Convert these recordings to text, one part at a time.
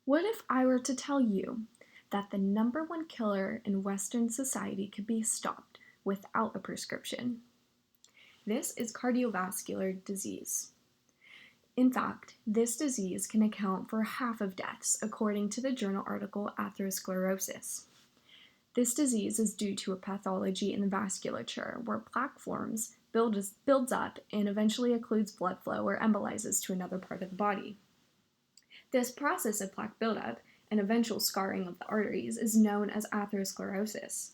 What if I were to tell you that the number one killer in Western society could be stopped without a prescription? This is cardiovascular disease. In fact, this disease can account for half of deaths, according to the journal article Atherosclerosis. This disease is due to a pathology in the vasculature where plaque forms, builds up, and eventually occludes blood flow or embolizes to another part of the body. This process of plaque buildup and eventual scarring of the arteries is known as atherosclerosis.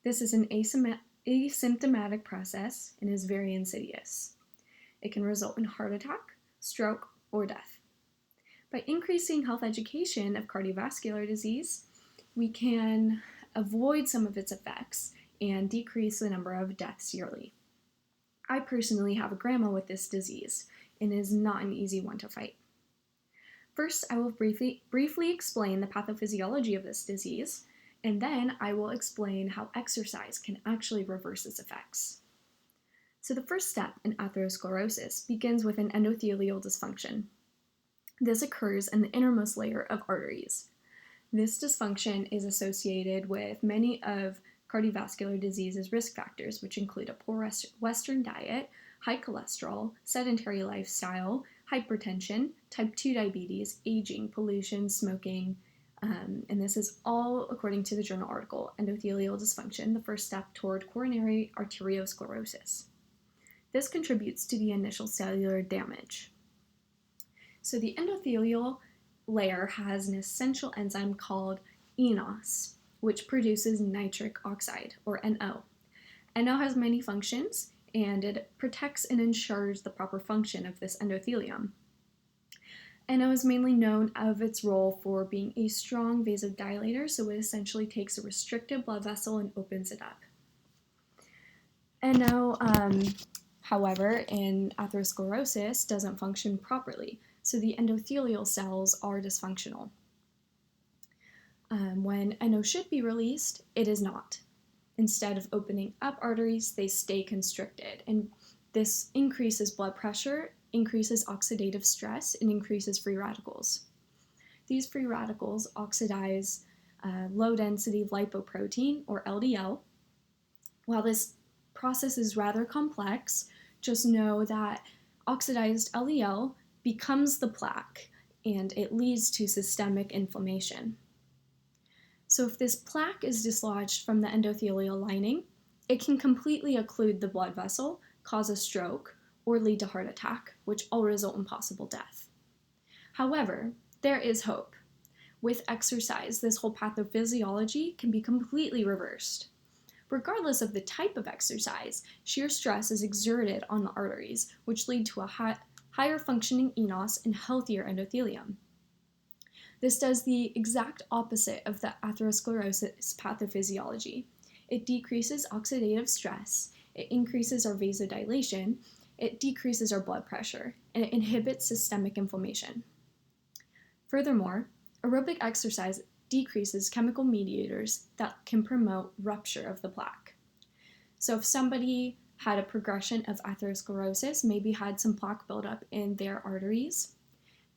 This is an asymptomatic process and is very insidious. It can result in heart attack, stroke, or death. By increasing health education of cardiovascular disease, we can avoid some of its effects and decrease the number of deaths yearly. I personally have a grandma with this disease, and it is not an easy one to fight. First, I will briefly explain the pathophysiology of this disease, and then I will explain how exercise can actually reverse its effects. So the first step in atherosclerosis begins with an endothelial dysfunction. This occurs in the innermost layer of arteries. This dysfunction is associated with many of cardiovascular disease's risk factors, which include a poor Western diet, high cholesterol, sedentary lifestyle, hypertension, type 2 diabetes, aging, pollution, smoking, and this is all according to the journal article, Endothelial Dysfunction, the first step toward coronary arteriosclerosis. This contributes to the initial cellular damage. So the endothelial layer has an essential enzyme called eNOS, which produces nitric oxide, or NO. NO has many functions, and it protects and ensures the proper function of this endothelium. NO is mainly known of its role for being a strong vasodilator, so it essentially takes a restricted blood vessel and opens it up. NO, however, in atherosclerosis doesn't function properly, so the endothelial cells are dysfunctional. When NO should be released, it is not. Instead of opening up arteries, they stay constricted, and this increases blood pressure, increases oxidative stress, and increases free radicals. These free radicals oxidize low-density lipoprotein, or LDL. While this process is rather complex, just know that oxidized LDL becomes the plaque, and it leads to systemic inflammation. So if this plaque is dislodged from the endothelial lining, it can completely occlude the blood vessel, cause a stroke, or lead to heart attack, which all result in possible death. However, there is hope. With exercise, this whole pathophysiology can be completely reversed. Regardless of the type of exercise, shear stress is exerted on the arteries, which lead to a higher functioning eNOS and healthier endothelium. This does the exact opposite of the atherosclerosis pathophysiology. It decreases oxidative stress, it increases our vasodilation, it decreases our blood pressure, and it inhibits systemic inflammation. Furthermore, aerobic exercise decreases chemical mediators that can promote rupture of the plaque. So if somebody had a progression of atherosclerosis, maybe had some plaque buildup in their arteries,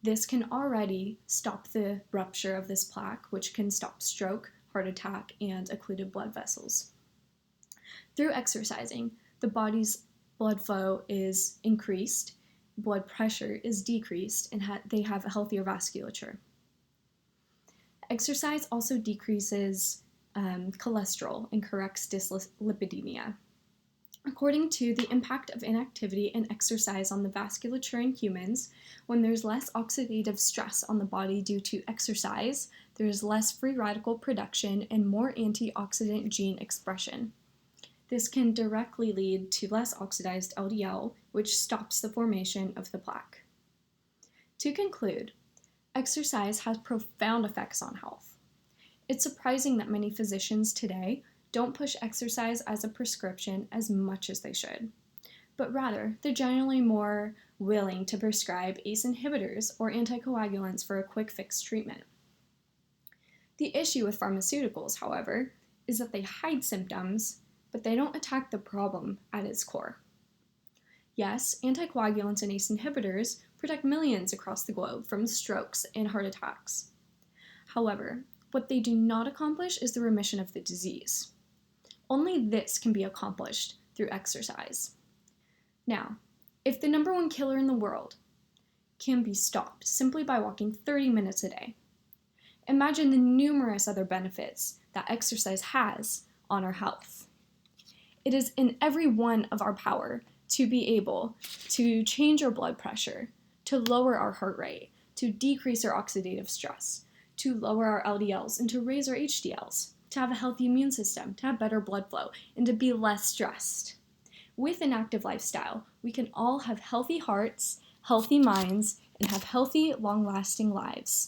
this can already stop the rupture of this plaque, which can stop stroke, heart attack, and occluded blood vessels. Through exercising, the body's blood flow is increased, blood pressure is decreased, and they have a healthier vasculature. Exercise also decreases cholesterol and corrects dyslipidemia. According to the impact of inactivity and exercise on the vasculature in humans, when there's less oxidative stress on the body due to exercise, there's less free radical production and more antioxidant gene expression. This can directly lead to less oxidized LDL, which stops the formation of the plaque. To conclude, exercise has profound effects on health. It's surprising that many physicians today don't push exercise as a prescription as much as they should, but rather they're generally more willing to prescribe ACE inhibitors or anticoagulants for a quick fix treatment. The issue with pharmaceuticals, however, is that they hide symptoms, but they don't attack the problem at its core. Yes, anticoagulants and ACE inhibitors protect millions across the globe from strokes and heart attacks. However, what they do not accomplish is the remission of the disease. Only this can be accomplished through exercise. Now, if the number one killer in the world can be stopped simply by walking 30 minutes a day, imagine the numerous other benefits that exercise has on our health. It is in every one of our power to be able to change our blood pressure, to lower our heart rate, to decrease our oxidative stress, to lower our LDLs, and to raise our HDLs, to have a healthy immune system, to have better blood flow, and to be less stressed. With an active lifestyle, we can all have healthy hearts, healthy minds, and have healthy, long-lasting lives.